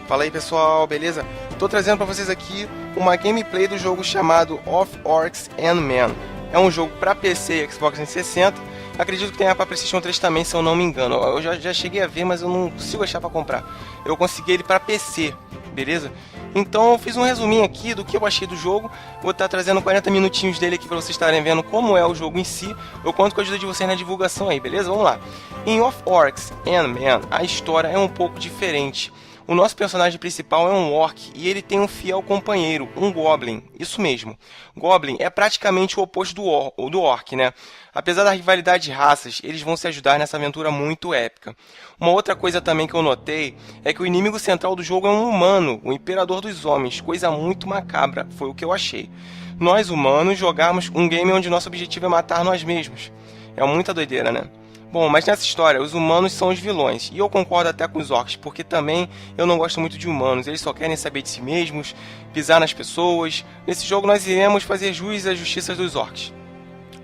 Fala aí pessoal, beleza? Tô trazendo pra vocês aqui uma gameplay do jogo chamado Orcs and Men. É um jogo pra PC e Xbox 360. Acredito que tenha pra PlayStation 3 também, se eu não me engano. Eu já cheguei a ver, mas eu não consigo achar pra comprar. Eu consegui ele pra PC, beleza? Então eu fiz um resuminho aqui do que eu achei do jogo. Vou estar trazendo 40 minutinhos dele aqui pra vocês estarem vendo como é o jogo em si. Eu conto com a ajuda de vocês na divulgação aí, beleza? Vamos lá. Em Orcs and Men, a história é um pouco diferente. O nosso personagem principal é um Orc e ele tem um fiel companheiro, um Goblin. Isso mesmo. Goblin é praticamente o oposto do Orc, né? Apesar da rivalidade de raças, eles vão se ajudar nessa aventura muito épica. Uma outra coisa também que eu notei é que o inimigo central do jogo é um humano, o Imperador dos Homens. Coisa muito macabra, foi o que eu achei. Nós, humanos, jogamos um game onde nosso objetivo é matar nós mesmos. É muita doideira, né? Bom, mas nessa história, os humanos são os vilões, e eu concordo até com os orcs, porque também eu não gosto muito de humanos, eles só querem saber de si mesmos, pisar nas pessoas. Nesse jogo nós iremos fazer jus às justiças dos orcs.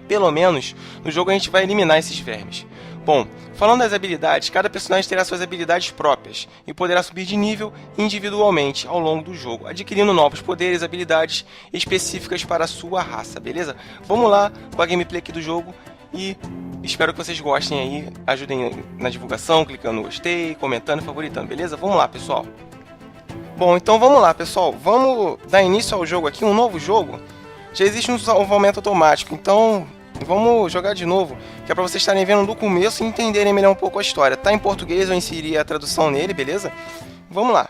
Pelo menos, no jogo a gente vai eliminar esses vermes. Bom, falando das habilidades, cada personagem terá suas habilidades próprias, e poderá subir de nível individualmente ao longo do jogo, adquirindo novos poderes e habilidades específicas para a sua raça, beleza? Vamos lá com a gameplay aqui do jogo, e espero que vocês gostem aí, ajudem na divulgação, clicando no gostei, comentando e favoritando, beleza? Vamos lá, pessoal. Bom, então vamos lá, pessoal. Vamos dar início ao jogo aqui, um novo jogo. Já existe um salvamento automático, então vamos jogar de novo, que é para vocês estarem vendo do começo e entenderem melhor um pouco a história. Tá em português, eu inseri a tradução nele, beleza? Vamos lá.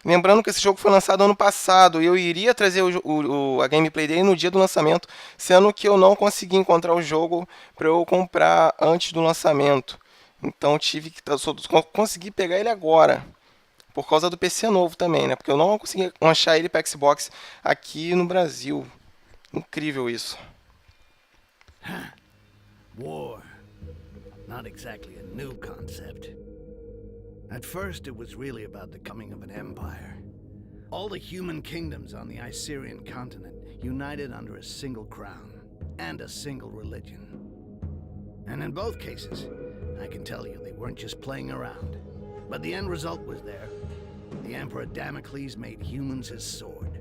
Lembrando que esse jogo foi lançado ano passado e eu iria trazer a gameplay dele no dia do lançamento, sendo que eu não consegui encontrar o jogo para eu comprar antes do lançamento. Então tive que consegui pegar ele agora, por causa do PC novo também, né? Porque eu não consegui achar ele para Xbox aqui no Brasil. Incrível isso. War. Not exactly a new concept. At first, it was really about the coming of an empire. All the human kingdoms on the Icerian continent united under a single crown and a single religion. And in both cases, I can tell you they weren't just playing around. But the end result was there. The Emperor Damocles made humans his sword.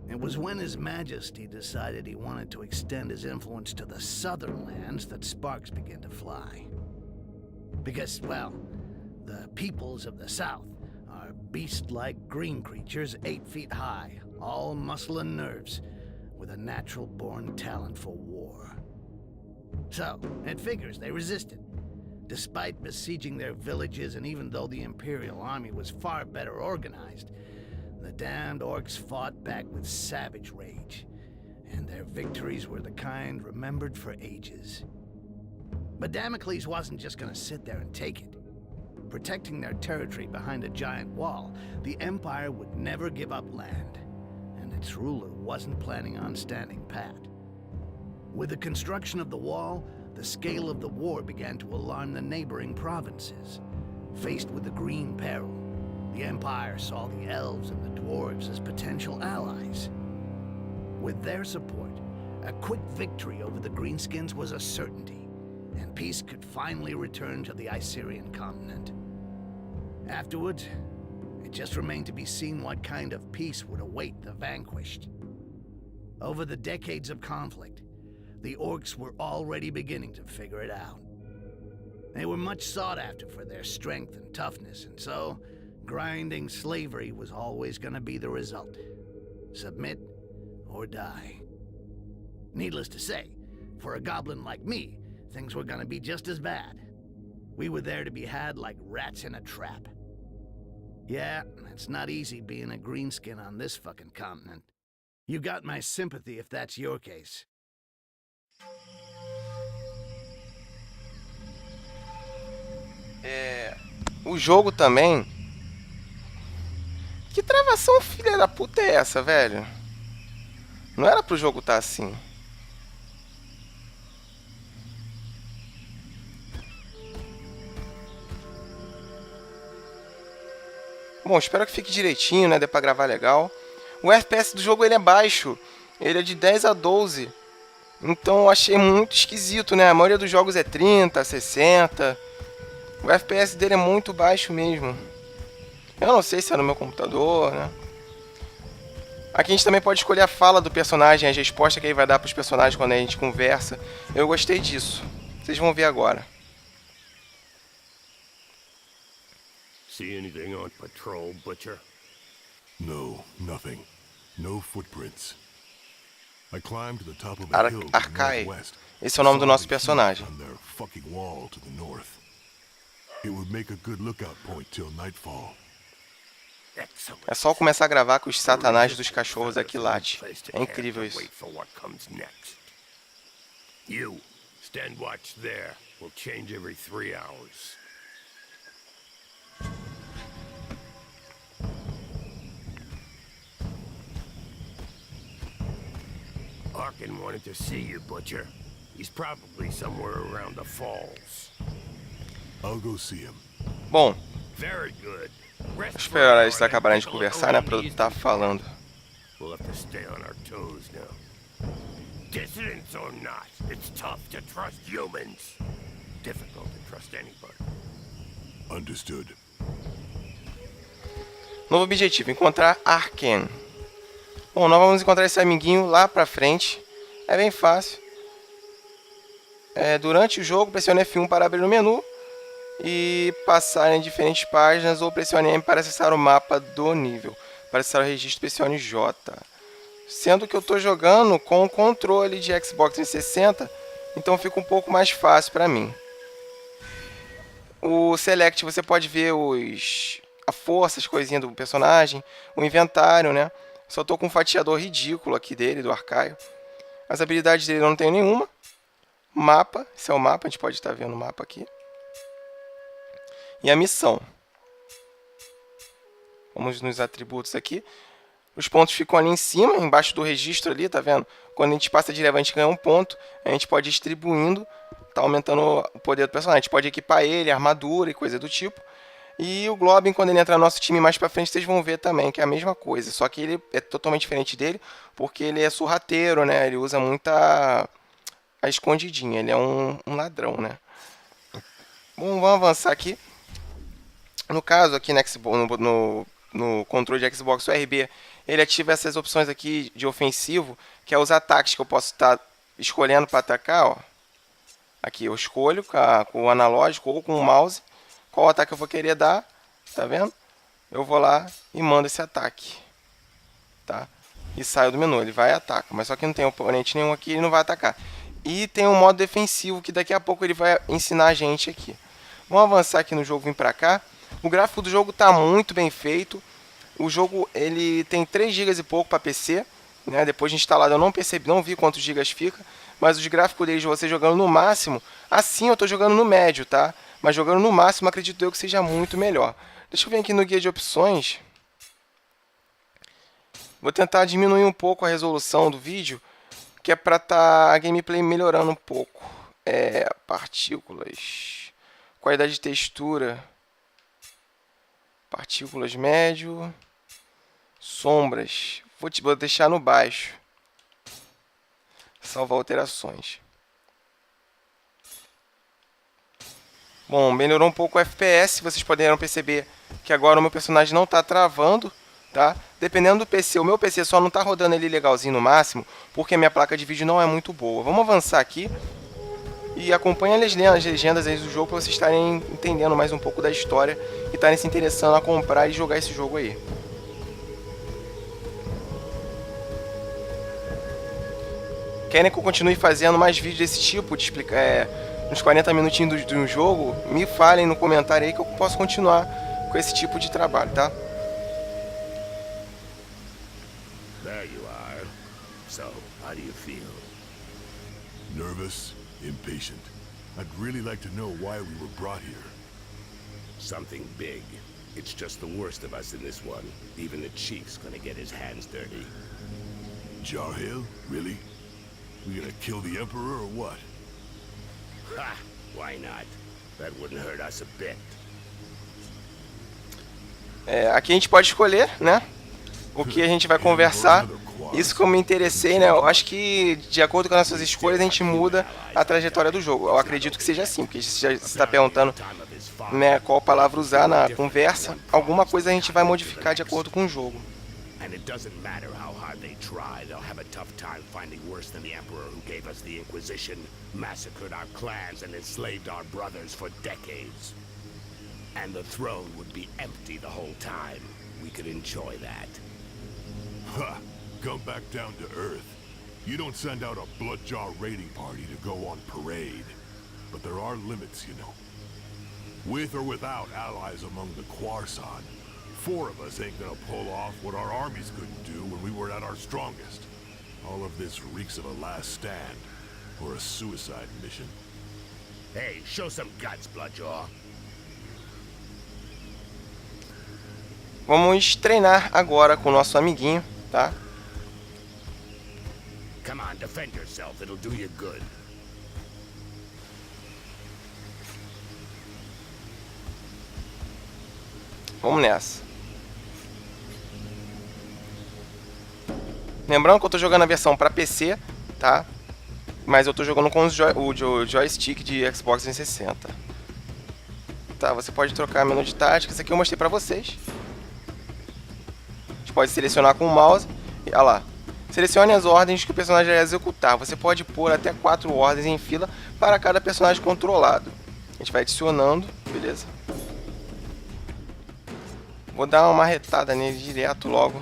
It was when His Majesty decided he wanted to extend his influence to the southern lands that sparks began to fly. Because, well, the peoples of the South are beast-like green creatures 8 feet high, all muscle and nerves, with a natural-born talent for war. So, it figures they resisted. Despite besieging their villages, and even though the Imperial army was far better organized, the damned orcs fought back with savage rage, and their victories were the kind remembered for ages. But Damocles wasn't just gonna sit there and take it. Protecting their territory behind a giant wall, the Empire would never give up land, and its ruler wasn't planning on standing pat. With the construction of the wall, the scale of the war began to alarm the neighboring provinces. Faced with the Green Peril, the Empire saw the elves and the dwarves as potential allies. With their support, a quick victory over the Greenskins was a certainty, and peace could finally return to the Icerian continent. Afterwards, it just remained to be seen what kind of peace would await the vanquished. Over the decades of conflict, the Orcs were already beginning to figure it out. They were much sought after for their strength and toughness, and so, grinding slavery was always going to be the result. Submit or die. Needless to say, for a goblin like me, things were going to be just as bad. We were there to be had like rats in a trap. Yeah, it's not easy being a greenskin on this fucking continent. You got my sympathy if that's your case. O jogo também... Que travação filha da puta é essa, velho? Não era pro jogo estar assim. Bom, espero que fique direitinho, né? Dê pra gravar legal. O FPS do jogo ele é baixo. Ele é de 10 a 12. Então eu achei muito esquisito, né? A maioria dos jogos é 30, 60. O FPS dele é muito baixo mesmo. Eu não sei se é no meu computador, né? Aqui a gente também pode escolher a fala do personagem, as respostas que ele vai dar para os personagens quando a gente conversa. Eu gostei disso. Vocês vão ver agora. See anything on patrol, Butcher? No, nothing. No footprints. I climbed to the top of a hill to the Arcai. northwest. Esse é o nome do Saw nosso the personagem. keep on their fucking wall to the north. It would make a good lookout point till nightfall. Excellent. É só começar a gravar que os satanás dos cachorros aqui latem. É incrível isso. Wait for what comes next. You, stand watch there. We'll change every 3 hours. Arkin wanted to see you, Butcher. He's probably somewhere around the falls. I'll go see him. Bom, Very good. vou esperar eles acabarem de conversar, né? Pra eu estar falando. We'll have to stay on our toes now. Dissidents or not, it's tough to trust humans. Difficult to trust anybody. Understood. Novo objetivo, encontrar Arken. Bom, nós vamos encontrar esse amiguinho lá pra frente. É bem fácil. Durante o jogo, pressione F1 para abrir o menu e passar em diferentes páginas, ou pressione M para acessar o mapa do nível. Para acessar o registro, pressione J. Sendo que eu estou jogando com o controle de Xbox 360, então fica um pouco mais fácil para mim. O Select, você pode ver a força, as coisinhas do personagem, o inventário, né? Só estou com um fatiador ridículo aqui dele, do Arcaio. As habilidades dele eu não tenho nenhuma. Mapa, esse é o mapa, a gente pode estar vendo o mapa aqui. E a missão. Vamos nos atributos aqui. Os pontos ficam ali em cima, embaixo do registro ali, tá vendo? Quando a gente passa de level, a gente ganha um ponto. A gente pode ir distribuindo, tá aumentando o poder do personagem. A gente pode equipar ele, armadura e coisa do tipo. E o Globin, quando ele entra no nosso time mais pra frente, vocês vão ver também que é a mesma coisa. Só que ele é totalmente diferente dele, porque ele é sorrateiro, né? Ele usa muita a escondidinha, ele é um ladrão, né? Bom, vamos avançar aqui. No caso, aqui no controle de Xbox, o RB, ele ativa essas opções aqui de ofensivo, que é os ataques que eu posso estar escolhendo para atacar, ó. Aqui eu escolho com o analógico ou com o mouse qual ataque eu vou querer dar, tá vendo? Eu vou lá e mando esse ataque, tá? E saio do menu, ele vai e ataca, mas só que não tem oponente nenhum aqui, ele não vai atacar. E tem um modo defensivo que daqui a pouco ele vai ensinar a gente aqui. Vamos avançar aqui no jogo, vir pra cá. O gráfico do jogo está muito bem feito. O jogo ele tem 3 GB e pouco para PC, né? Depois de instalado eu não percebi, não vi quantos gigas fica, mas os gráficos deles, você jogando no máximo, assim eu estou jogando no médio, tá? Mas jogando no máximo, acredito eu que seja muito melhor. Deixa eu vir aqui no guia de opções. Vou tentar diminuir um pouco a resolução do vídeo, que é para estar a gameplay melhorando um pouco. Partículas, qualidade de textura, partículas médio, sombras, vou deixar no baixo, salvar alterações. Bom, melhorou um pouco o FPS, vocês poderão perceber que agora o meu personagem não está travando, tá? Dependendo do PC, o meu PC só não está rodando ele legalzinho no máximo, porque a minha placa de vídeo não é muito boa. Vamos avançar aqui e acompanhe as legendas aí do jogo para vocês estarem entendendo mais um pouco da história e estarem se interessando a comprar e jogar esse jogo aí. Querem que eu continue fazendo mais vídeos desse tipo, de explicar, nos 40 minutinhos do jogo? Me falem no comentário aí que eu posso continuar com esse tipo de trabalho, tá? There you are. So, how do you feel? Nervous, impatient. I'd really like to know why we were brought here. Something big. It's just the worst of us in this one. Even the chief's gonna get his hands dirty. Jarhail? Really? We gonna kill the Emperor or what? Ha! Why not? That wouldn't hurt us a bit. Aqui a gente pode escolher, né? O que a gente vai conversar. Isso que eu me interessei, né? Eu acho que de acordo com as nossas escolhas a gente muda a trajetória do jogo. Eu acredito que seja assim, porque se já está perguntando, né, qual palavra usar na conversa, alguma coisa a gente vai modificar de acordo com o jogo. And it doesn't matter how hard they try, they'll have a tough time finding worse than the Emperor who gave us the Inquisition, massacred our clans, and enslaved our brothers for decades. And the throne would be empty the whole time. We could enjoy that. Ha! Come back down to Earth. You don't send out a Bloodjaw raiding party to go on parade. But there are limits, you know. With or without allies among the Quarsan, 4 of us ain't gonna pull off what our armies couldn't do when we were at our strongest. All of this reeks of a last stand, or a suicide mission. Hey, show some guts, Bloodjaw. Vamos treinar agora com o nosso amiguinho, tá? Come on, defend yourself. It'll do you good. Vamos nessa. Lembrando que eu tô jogando a versão para PC, tá? Mas eu tô jogando com o joystick de Xbox 360. Tá, você pode trocar menu de tática. Isso aqui eu mostrei pra vocês. A gente pode selecionar com o mouse. E, olha lá. Selecione as ordens que o personagem vai executar. Você pode pôr até 4 ordens em fila para cada personagem controlado. A gente vai adicionando, beleza? Vou dar uma marretada nele direto logo.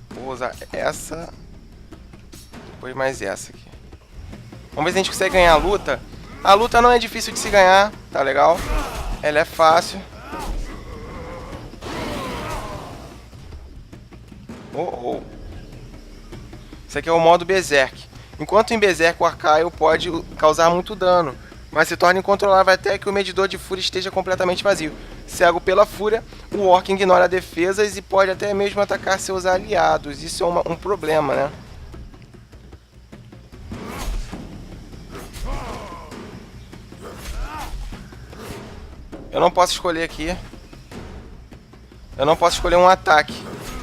Vou usar essa, depois mais essa aqui. Vamos ver se a gente consegue ganhar a luta. A luta não é difícil de se ganhar, tá legal? Ela é fácil. Oh. Isso aqui é o modo Berserk. Enquanto em Berserk o Arcaio pode causar muito dano, mas se torna incontrolável até que o medidor de fúria esteja completamente vazio. Cego pela fúria, o Orc ignora defesas e pode até mesmo atacar seus aliados. Isso é um problema, né? Eu não posso escolher aqui. Eu não posso escolher um ataque.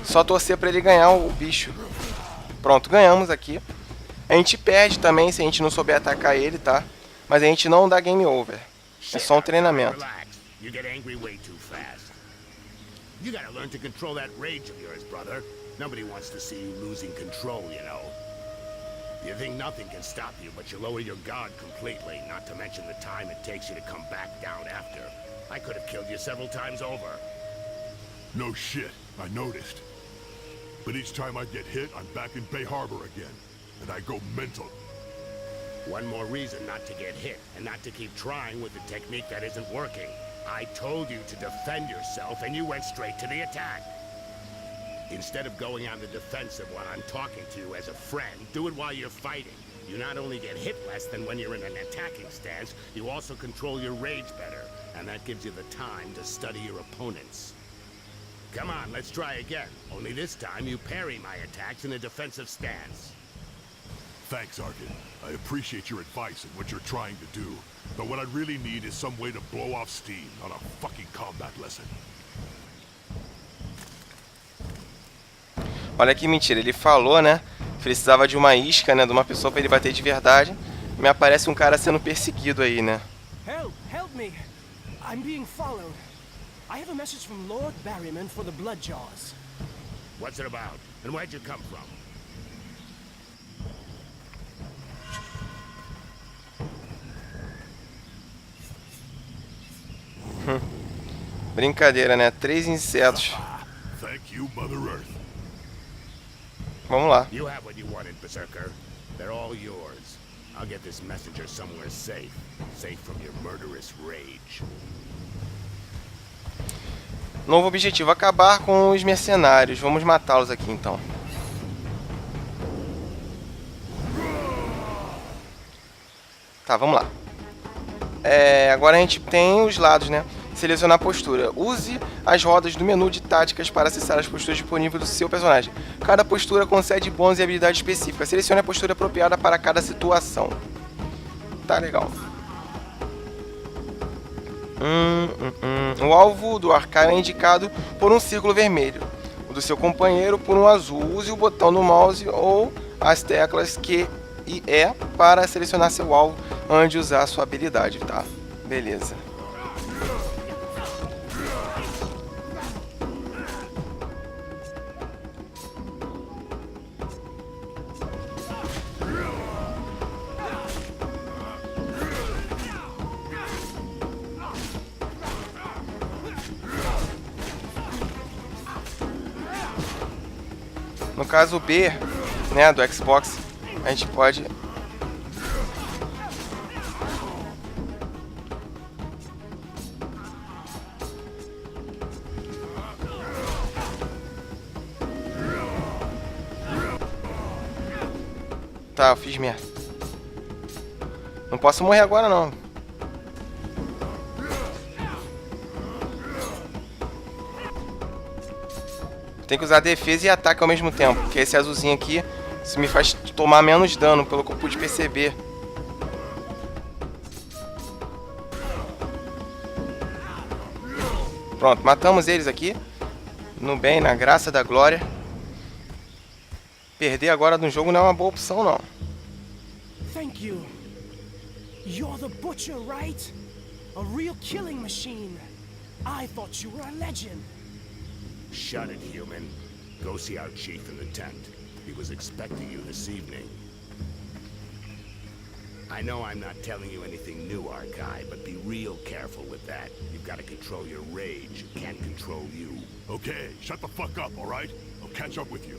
Só torcer para ele ganhar o bicho. Pronto, ganhamos aqui. A gente perde também se a gente não souber atacar ele, tá? Mas a gente não dá game over. É só um treinamento. You get angry way too fast. You gotta learn to control that rage of yours, brother. Nobody wants to see you losing control, you know. You think nothing can stop you, but you lower your guard completely, not to mention the time it takes you to come back down after. I could have killed you several times over. No shit, I noticed. But each time I get hit, I'm back in Bay Harbor again. And I go mental. One more reason not to get hit, and not to keep trying with the technique that isn't working. I told you to defend yourself, and you went straight to the attack. Instead of going on the defensive while I'm talking to you as a friend, do it while you're fighting. You not only get hit less than when you're in an attacking stance, you also control your rage better, and that gives you the time to study your opponents. Come on, let's try again. Only this time you parry my attacks in a defensive stance. Thanks, Arkin. I appreciate your advice and what you're trying to do. But what I really need is some way to blow off steam on a fucking combat lesson. Olha que mentira, ele falou, né? Precisava de uma isca, né? De uma pessoa pra ele bater de verdade. Me aparece um cara sendo perseguido aí, né? Help me! I'm being followed. I have a message from Lord Barryman for the Bloodjaws. What's it about? And where'd you come from? Brincadeira, né? 3 insetos. Thank you, Mother Earth. Vamos lá. You have what you wanted, Berserker. They're all yours. I'll get this messenger somewhere safe. Safe from your murderous rage. Novo objetivo, acabar com os mercenários. Vamos matá-los aqui, então. Tá, vamos lá. Agora a gente tem os lados, né? Selecionar a postura. Use as rodas do menu de táticas para acessar as posturas disponíveis do seu personagem. Cada postura concede bônus e habilidades específicas. Selecione a postura apropriada para cada situação. Tá legal. O alvo do arcaio é indicado por um círculo vermelho. O do seu companheiro por um azul. Use o botão do mouse ou as teclas Q e E para selecionar seu alvo antes de usar a sua habilidade, tá? Beleza. No caso o B, né, do Xbox, a gente pode Tá, eu fiz merda. Não posso morrer agora não. Tem que usar defesa e ataque ao mesmo tempo, porque esse azulzinho aqui, isso me faz tomar menos dano, pelo que eu pude perceber. Pronto, matamos eles aqui. No bem, na graça da glória. Perder agora no jogo não é uma boa opção, não. Thank you. You're the butcher, right? A real killing machine. I thought you were a legend. Shut it, human. Go see our chief in the tent. He was expecting you this evening. I know I'm not telling you anything new, Archive, but be real careful with that. You've got to control your rage. It can't control you. Okay, shut the fuck up, all right? I'll catch up with you.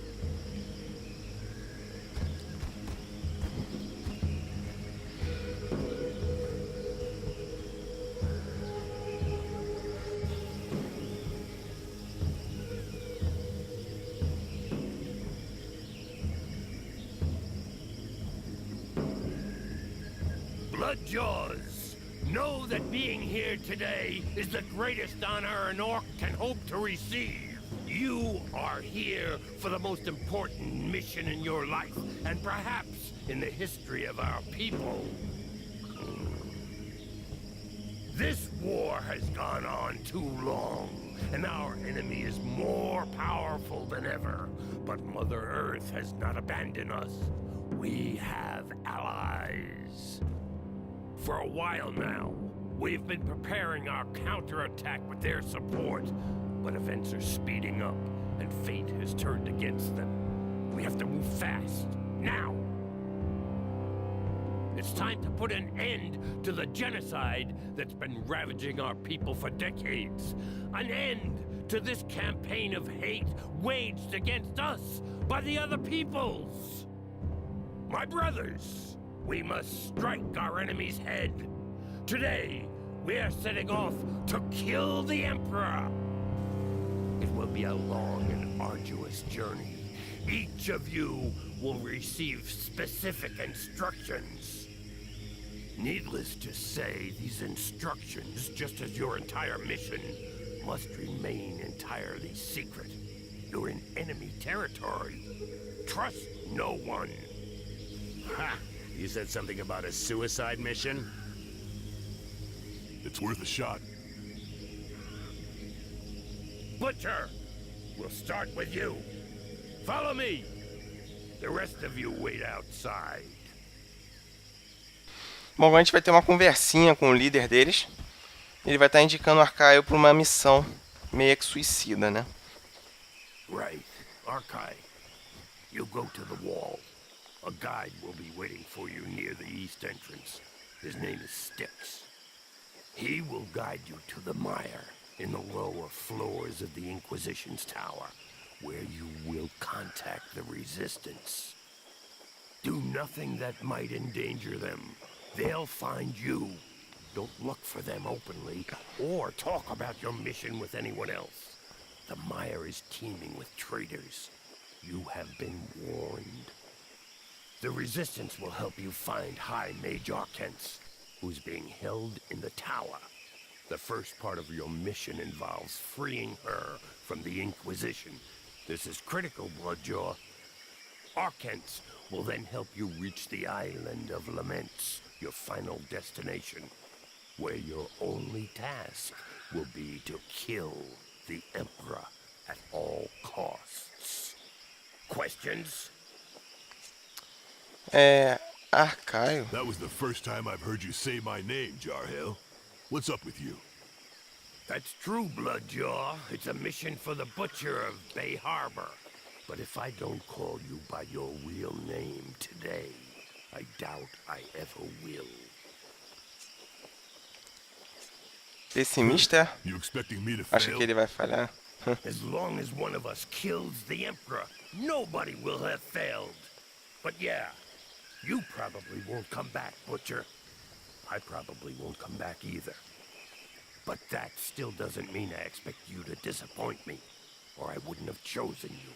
Bloodjaws, know that being here today is the greatest honor an orc can hope to receive. You are here for the most important mission in your life, and perhaps in the history of our people. This war has gone on too long, and our enemy is more powerful than ever. But Mother Earth has not abandoned us. We have allies. For a while now, we've been preparing our counterattack with their support, but events are speeding up, and fate has turned against them. We have to move fast, now! It's time to put an end to the genocide that's been ravaging our people for decades. An end to this campaign of hate waged against us by the other peoples. My brothers, we must strike our enemy's head. Today, we are setting off to kill the Emperor. It will be a long and arduous journey. Each of you will receive specific instructions. Needless to say, these instructions, just as your entire mission, must remain entirely secret. You're in enemy territory. Trust no one. Ha! You said something about a suicide mission? It's worth a shot. Butcher! We'll start with you. Follow me. The rest of you wait outside. Bom, agora a gente vai ter uma conversinha com o líder deles. Ele vai estar indicando o Arcaio para uma missão meio que suicida, né? Right. Archive. You go to the wall. A guide will be waiting for you near the east entrance. His name is Styx. He will guide you to the mire in the lower floors of the Inquisition's tower, where you will contact the Resistance. Do nothing that might endanger them. They'll find you. Don't look for them openly, or talk about your mission with anyone else. The mire is teeming with traitors. You have been warned. The Resistance will help you find High Mage Arkenz, who's being held in the tower. The first part of your mission involves freeing her from the Inquisition. This is critical, Bloodjaw. Orcs will then help you reach the Island of Laments, your final destination, where your only task will be to kill the Emperor at all costs. Questions? Arcaio. That was the first time I've heard you say my name, Jarhill. What's up with you? That's true, Bloodjaw. It's a mission for the Butcher of Bay Harbor. But if I don't call you by your real name today, I doubt I ever will. Pessimista? You expecting me to Acha fail? que ele vai falhar? As long as one of us kills the Emperor, nobody will have failed. But yeah, you probably won't come back, Butcher. I probably won't come back either. But that still doesn't mean I expect you to disappoint me, or I wouldn't have chosen you.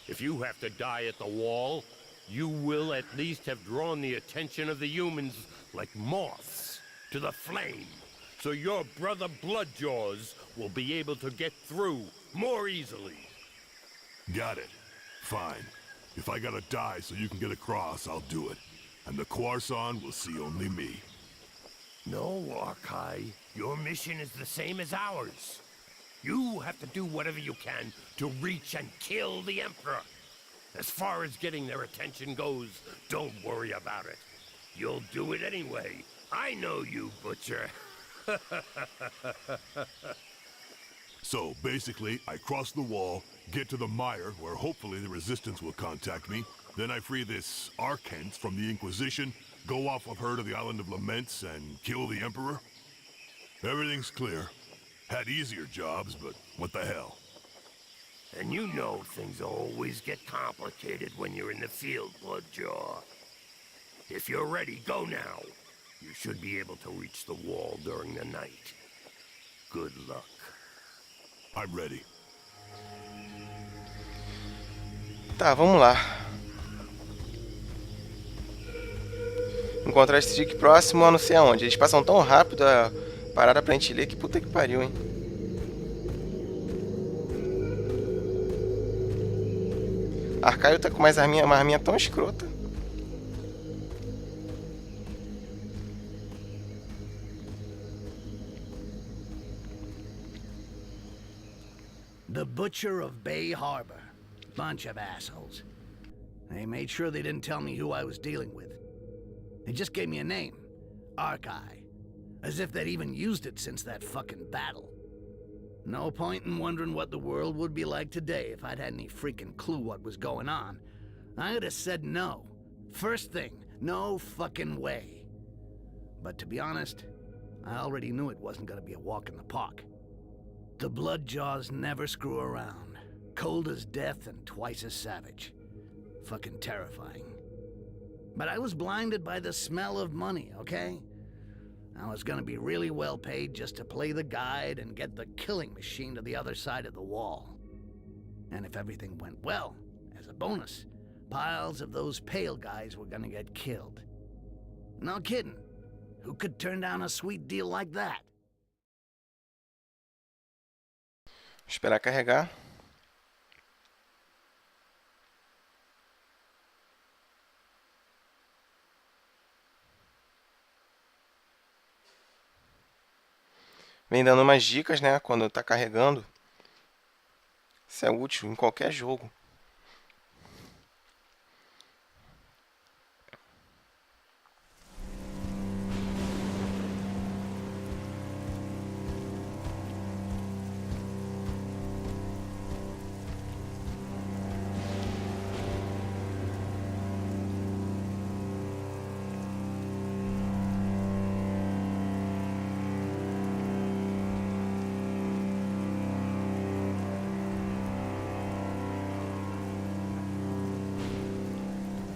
If you have to die at the wall, you will at least have drawn the attention of the humans like moths to the flame. So your brother Bloodjaws will be able to get through more easily. Got it. Fine. If I gotta die so you can get across, I'll do it. And the Quarson will see only me. No, Arkai. Your mission is the same as ours. You have to do whatever you can to reach and kill the Emperor. As far as getting their attention goes, don't worry about it. You'll do it anyway. I know you, Butcher. So, basically, I cross the wall, get to the mire, where hopefully the Resistance will contact me. Then I free this Arcans from the Inquisition, go off with her to the Island of Laments, and kill the Emperor. Everything's clear. Had easier jobs, but what the hell. And you know things always get complicated when you're in the field, Bloodjaw. If you're ready, go now. You should be able to reach the wall during the night. Good luck. I'm ready. Tá, vamos lá. Encontrar esse stick próximo a não sei aonde. Eles passam tão rápido a parada pra gente ler que puta que pariu, hein. Arcaio tá com uma arminha tão escrota. The Butcher of Bay Harbor. Bunch of assholes. They made sure they didn't tell me who I was dealing with. They just gave me a name. Arkai. As if they'd even used it since that fucking battle. No point in wondering what the world would be like today if I'd had any freaking clue what was going on. I would have said no. First thing, no fucking way. But to be honest, I already knew it wasn't gonna be a walk in the park. The Bloodjaws never screw around. Cold as death and twice as savage. Fucking terrifying. But I was blinded by the smell of money, okay? I was gonna be really well paid just to play the guide and get the killing machine to the other side of the wall. And if everything went well, as a bonus, piles of those pale guys were gonna get killed. No kidding. Who could turn down a sweet deal like that? Esperar carregar. Vem dando umas dicas, né, quando tá carregando. Isso é útil em qualquer jogo.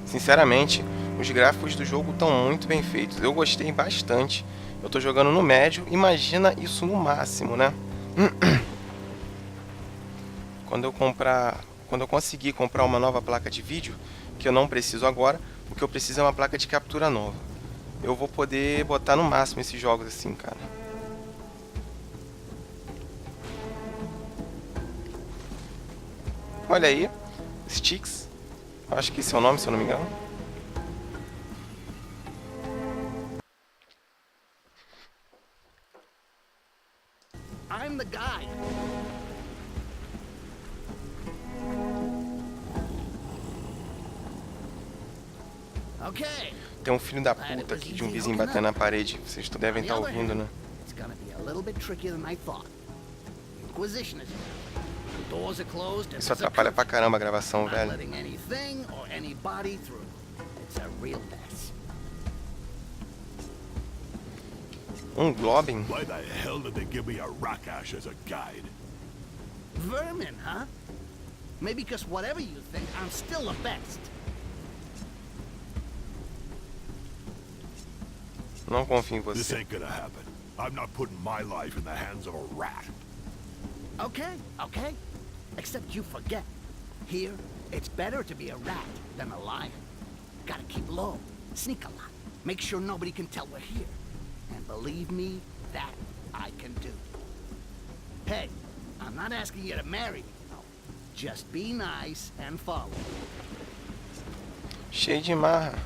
Sinceramente, os gráficos do jogo estão muito bem feitos. Eu gostei bastante. Eu tô jogando no médio. Imagina isso no máximo, né? Quando eu conseguir comprar uma nova placa de vídeo, que eu não preciso agora, o que eu preciso é uma placa de captura nova. Eu vou poder botar no máximo esses jogos assim, cara. Olha aí, Sticks. Acho que esse é o nome, se eu não me engano. I'm the guy. Okay. Tem um filho da puta aqui de um vizinho batendo na parede. Vocês devem estar ouvindo, né? It's gonna be a little bit trickier than I thought. Inquisition is here. The doors are closed and Isso atrapalha pra caramba a gravação, not velho. letting anything or anybody through. It's a real mess. Um globin? Why the hell did they give me a rock ash as a guide? Vermin, huh? Maybe because whatever you think, I'm still the best. Não confio em This você. ain't gonna happen. I'm not putting my life in the hands of a rat. Okay, okay. Except you forget. Here, it's better to be a rat than a lion. Gotta keep low, sneak a lot, make sure nobody can tell we're here. And believe me, that I can do. Hey, I'm not asking you to marry me, no. Just be nice and follow. Cheio de marra.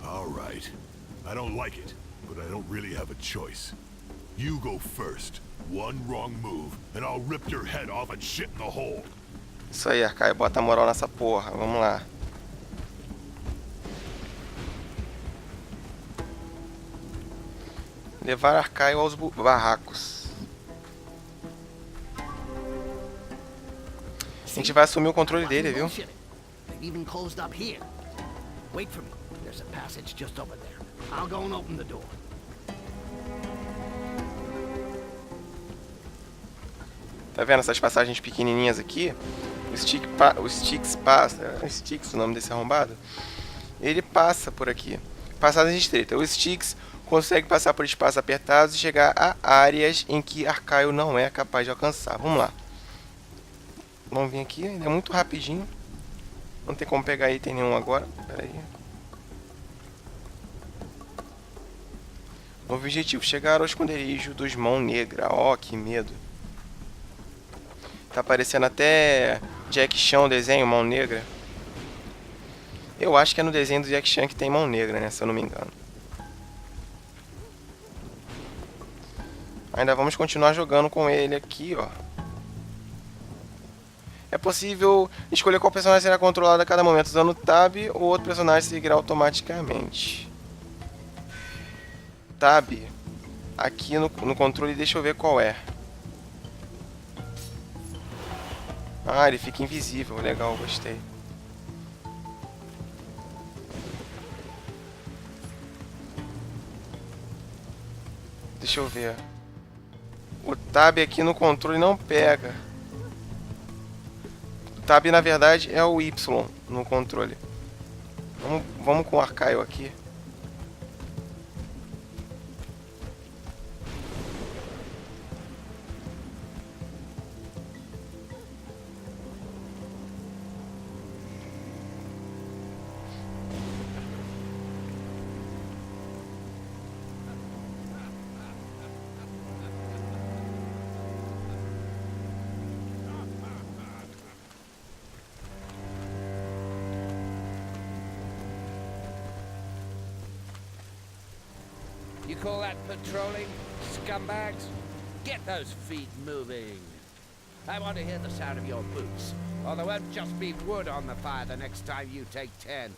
All right. I don't like it, but I don't really have a choice. You go first. One wrong move, and I'll rip your head off and shit in the hole. Isso aí, Arcaio, bota a moral nessa porra. Vamos lá. Levar Arcaio aos barracos. A gente vai assumir o controle dele, viu? They've even closed up here. Wait for me. There's a passage just over there. I'll go and open the door. Tá vendo essas passagens pequenininhas aqui? O Sticks passa. É Sticks o nome desse arrombado? Ele passa por aqui. Passadas estreitas. O Sticks consegue passar por espaços apertados e chegar a áreas em que Arcaio não é capaz de alcançar. Vamos lá. Vamos vir aqui. Ele é muito rapidinho. Não tem como pegar item nenhum agora. Pera aí. O objetivo: chegar ao esconderijo dos Mão Negra. Ó, que medo. Tá aparecendo até Jack Chan, o desenho, Mão Negra. Eu acho que é no desenho do Jack Chan que tem Mão Negra, né? Se eu não me engano. Ainda vamos continuar jogando com ele aqui, ó. É possível escolher qual personagem será controlado a cada momento usando o Tab ou outro personagem seguirá automaticamente. Tab. Aqui no controle, deixa eu ver qual é. Ah, ele fica invisível. Legal, gostei. Deixa eu ver. O Tab aqui no controle não pega. O Tab, na verdade, é o Y no controle. Vamos com o Arcaio aqui. You call that patrolling, scumbags? Get those feet moving. I want to hear the sound of your boots, or there won't just be wood on the fire the next time you take 10.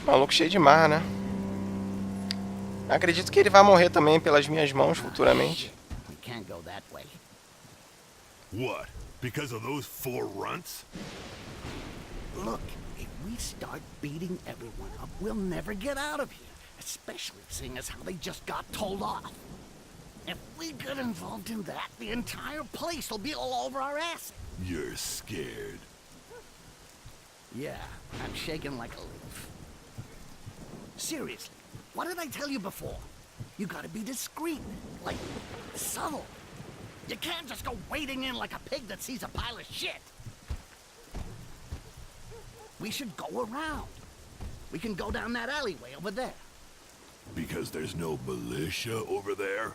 Maluco cheio de marra, né? Acredito que ele vai morrer também pelas minhas mãos futuramente. We can't go that way. What? Because of those 4 runts? Look, if we start beating everyone up, we'll never get out of here. Especially seeing as how they just got told off. If we get involved in that, the entire place will be all over our ass. You're scared. Yeah, I'm shaking like a leaf. Seriously, what did I tell you before? You gotta be discreet, like subtle. You can't just go wading in like a pig that sees a pile of shit. We should go around. We can go down that alleyway over there. Be because there's no militia over there?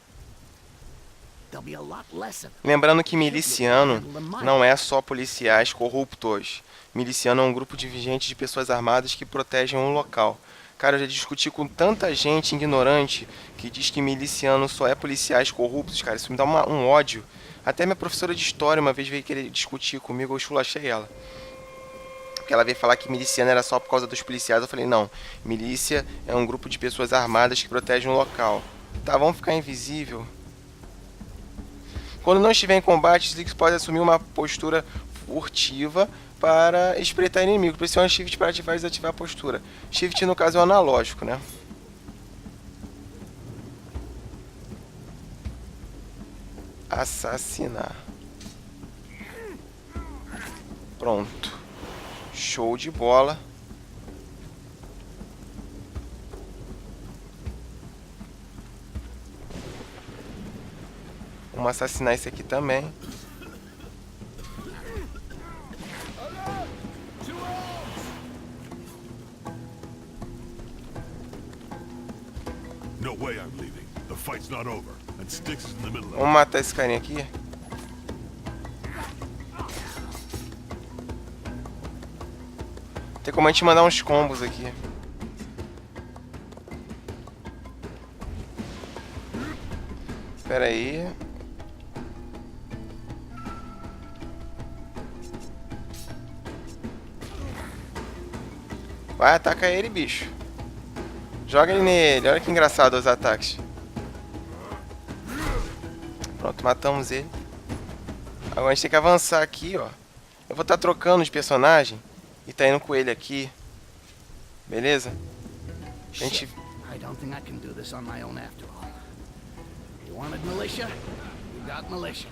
There'll be a lot less of them. Lembrando que miliciano não é só policiais corruptos. Miliciano é um grupo divergente de pessoas armadas que protegem um local. Cara, eu já discuti com tanta gente ignorante que diz que miliciano só é policiais corruptos, cara. Isso me dá um ódio. Até minha professora de história uma vez veio querer discutir comigo, eu esculachei ela. Porque ela veio falar que miliciano era só por causa dos policiais. Eu falei, não. Milícia é um grupo de pessoas armadas que protegem um local. Tá, vamos ficar invisível. Quando não estiver em combate, Slicks pode assumir uma postura furtiva para espreitar inimigo. Pressione Shift para ativar e desativar a postura. Shift, no caso, é o analógico, né? Assassinar. Pronto. Show de bola. Vamos assassinar esse aqui também. No way I'm leaving. The fight's not over, and Styx is in the middle of Vamos matar esse carinha aqui. Tem como a gente mandar uns combos aqui. Espera aí. Vai, ataca ele, bicho. Joga ele nele. Olha que engraçado os ataques. Pronto, matamos ele. Agora a gente tem que avançar aqui, ó. Eu vou estar trocando de personagem e tá indo com ele aqui. Beleza? A gente... I don't think I can do this on my own after all. You wanted militia? You got militia.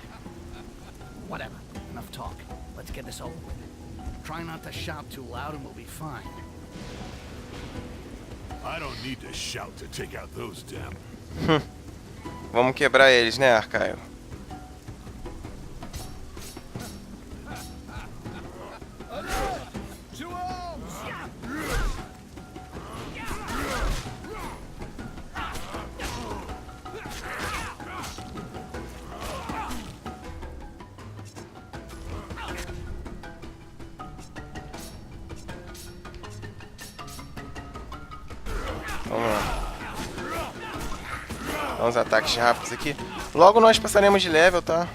Whatever. Enough talk. Let's get this over with. Try not to shout too loud and we'll be fine. I don't need to shout to take out those damn... Vamos quebrar eles, né, Arcaio? Vamos lá. Dá uns ataques rápidos aqui. Logo nós passaremos de level, tá?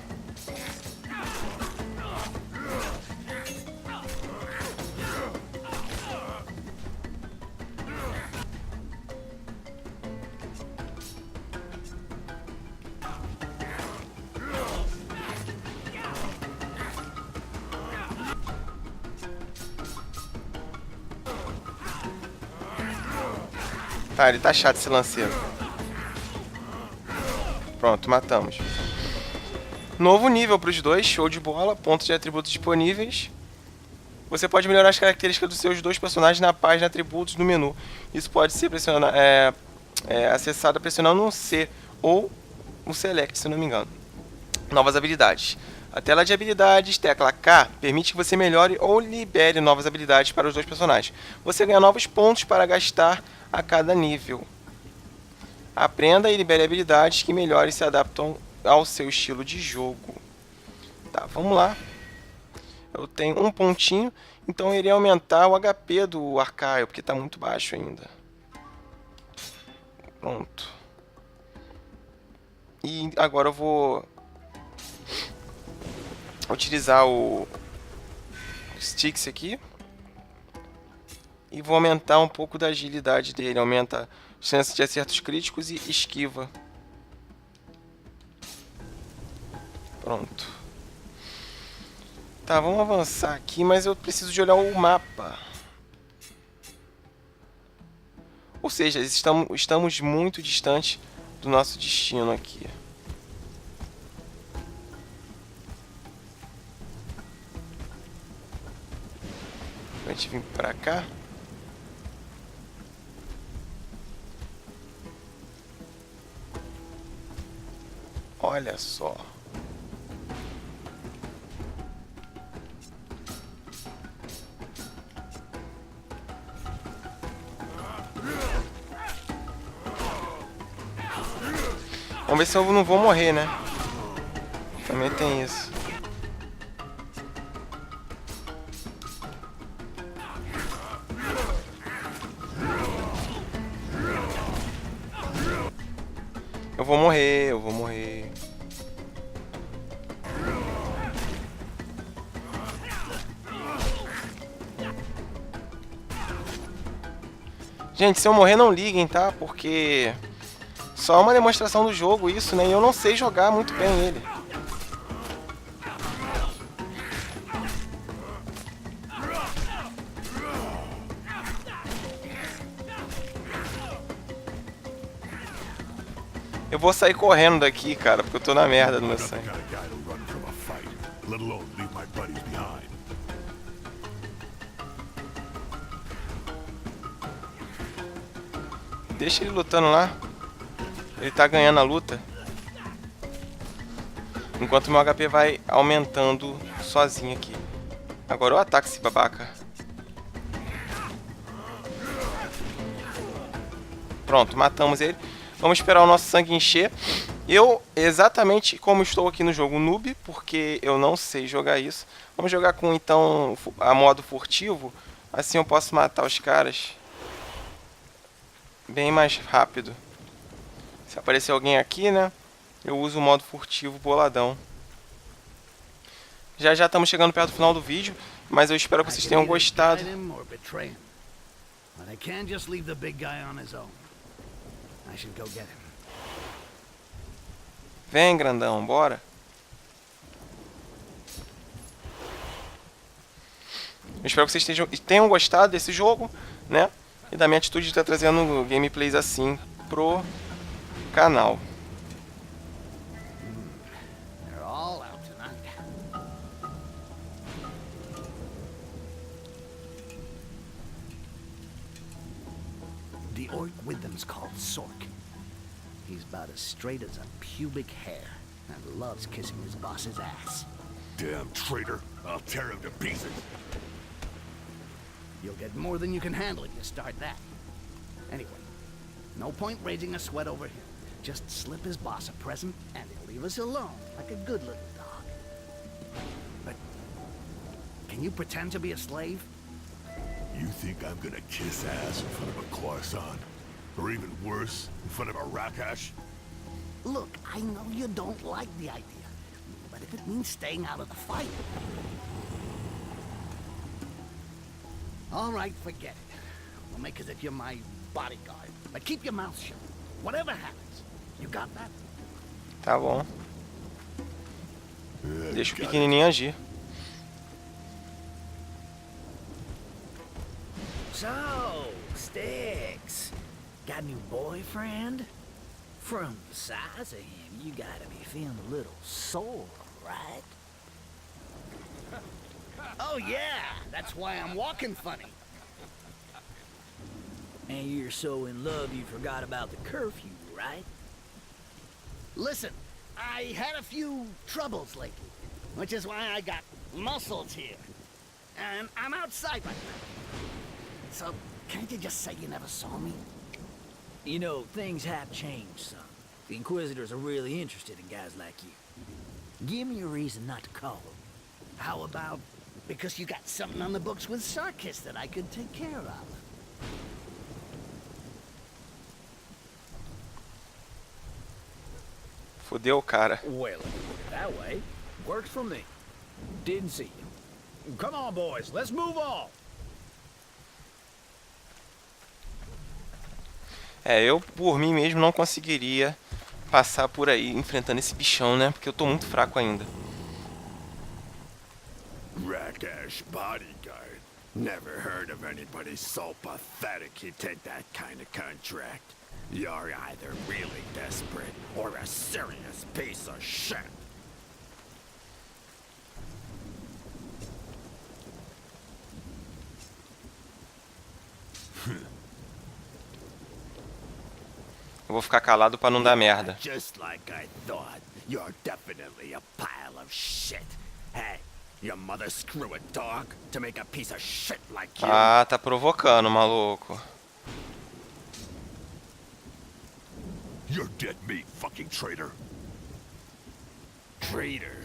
Tá, ele tá chato esse lanceiro. Pronto, matamos. Novo nível para os dois, show de bola. Pontos de atributos disponíveis. Você pode melhorar as características dos seus dois personagens na página atributos do menu. Isso pode ser acessado pressionando um C ou um Select, se não me engano. Novas habilidades. A tela de habilidades, tecla K, permite que você melhore ou libere novas habilidades para os dois personagens. Você ganha novos pontos para gastar a cada nível. Aprenda e libere habilidades que melhorem e se adaptam ao seu estilo de jogo. Tá, vamos lá. Eu tenho um pontinho, então eu irei aumentar o HP do Arcaio, porque está muito baixo ainda. Pronto. E agora eu vou utilizar o Sticks aqui. E vou aumentar um pouco da agilidade dele. Aumenta a chance de acertos críticos e esquiva. Pronto. Tá, vamos avançar aqui, mas eu preciso de olhar o mapa. Ou seja, estamos muito distantes do nosso destino aqui. A gente vir pra cá. Olha só. Vamos ver se eu não vou morrer, né? Também tem isso. Eu vou morrer, eu vou morrer. Gente, se eu morrer não liguem, tá? Porque só uma demonstração do jogo isso, né? E eu não sei jogar muito bem ele. Eu vou sair correndo daqui, cara, porque eu tô na merda do meu sangue. Deixa ele lutando lá. Ele tá ganhando a luta. Enquanto meu HP vai aumentando sozinho aqui. Agora eu ataco esse babaca. Pronto, matamos ele. Vamos esperar o nosso sangue encher. Eu, exatamente como estou aqui no jogo noob, porque eu não sei jogar isso. Vamos jogar com, então, a modo furtivo. Assim eu posso matar os caras bem mais rápido. Se aparecer alguém aqui, né? Eu uso o modo furtivo boladão. Já já estamos chegando perto do final do vídeo, mas eu espero que vocês tenham gostado. Vem, grandão, bora. Eu espero que vocês tenham gostado desse jogo, né? E da minha atitude de estar trazendo gameplays assim pro canal. The orc with them's called Sork. He's about as straight as a pubic hair and loves kissing his boss's ass. Damn traitor. I'll tear him to pieces. You'll get more than you can handle if you start that. Anyway, no point raising a sweat over him. Just slip his boss a present and he'll leave us alone like a good little dog. But can you pretend to be a slave? You think I'm gonna kiss ass in front of a croissant? Or even worse, in front of a rakash? Look, I know you don't like the idea, but if it means staying out of the fight... All right, forget it. We'll make as if you're my bodyguard. But keep your mouth shut. Whatever happens. You got that? Tá bom. Deixa o pequenininho agir. So, Sticks, got a new boyfriend? From the size of him, you gotta be feeling a little sore, right? Oh yeah, that's why I'm walking funny. And you're so in love you forgot about the curfew, right? Listen, I had a few troubles lately, which is why I got muscles here. And I'm outside right now. So, can't you just say you never saw me? You know, things have changed some. The Inquisitors are really interested in guys like you. Give me a reason not to call them. How about because you got something on the books with Sarkis that I could take care of? Fudeu, cara. Well, that way. Works for me. Didn't see you. Come on, boys. Let's move on. Eu por mim mesmo não conseguiria passar por aí enfrentando esse bichão, né? Porque eu tô muito fraco ainda. Rakash bodyguard. Never heard of anybody so pathetic he'd take that kind of contract. You're either really desperate or a serious piece of shit. Eu vou ficar calado pra não dar merda. Just like I thought. You're definitely a pile of shit. Hey, your mother screw a dog to make a piece of shit like you? Ah, tá provocando, maluco. You're dead meat, fucking traitor. Traitor?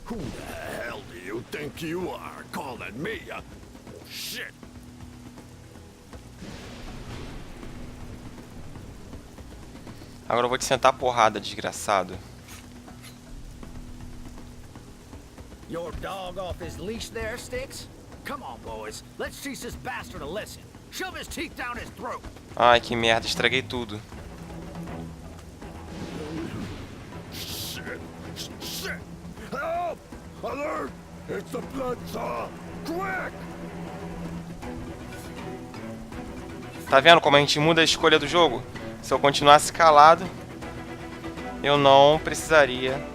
Who the hell do you think you are, calling me a... Oh, shit! Agora eu vou te sentar a porrada, desgraçado. Your dog off his leash there, Sticks? Come on, boys. Let's teach this bastard a lesson. Shove his teeth down his throat. Ai, que merda, estraguei tudo. Shit! Shit! Help! Alert! It's the bloodsaw! Quick! Tá vendo como a gente muda a escolha do jogo? Se eu continuasse calado, eu não precisaria.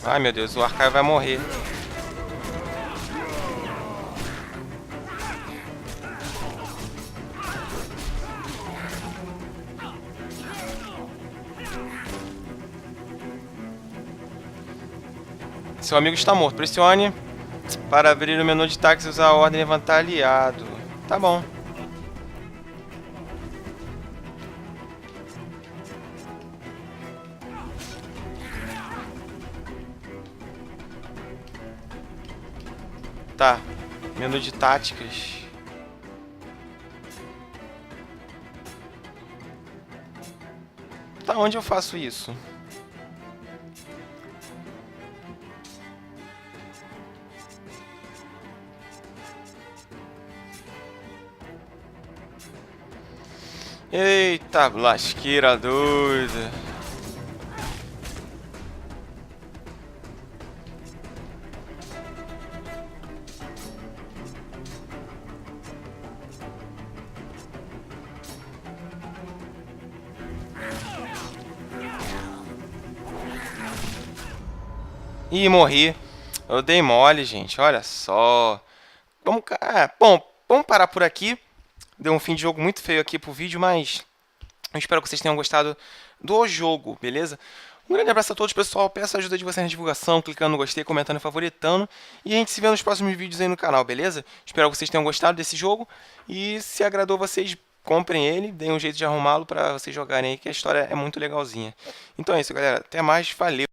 Ai meu Deus, o arcaio vai morrer. Seu amigo está morto. Pressione para abrir o menu de táxi e usar a ordem levantar aliado. Tá bom. Tá, menu de táticas. Tá, onde eu faço isso? Eita, lasqueira doida. Ih, morri. Eu dei mole, gente. Olha só. Vamos, bom, vamos parar por aqui. Deu um fim de jogo muito feio aqui pro vídeo, mas eu espero que vocês tenham gostado do jogo, beleza? Um grande abraço a todos, pessoal. Peço a ajuda de vocês na divulgação, clicando no gostei, comentando e favoritando. E a gente se vê nos próximos vídeos aí no canal, beleza? Espero que vocês tenham gostado desse jogo. E se agradou vocês, comprem ele, deem um jeito de arrumá-lo pra vocês jogarem aí, que a história é muito legalzinha. Então é isso, galera. Até mais. Valeu!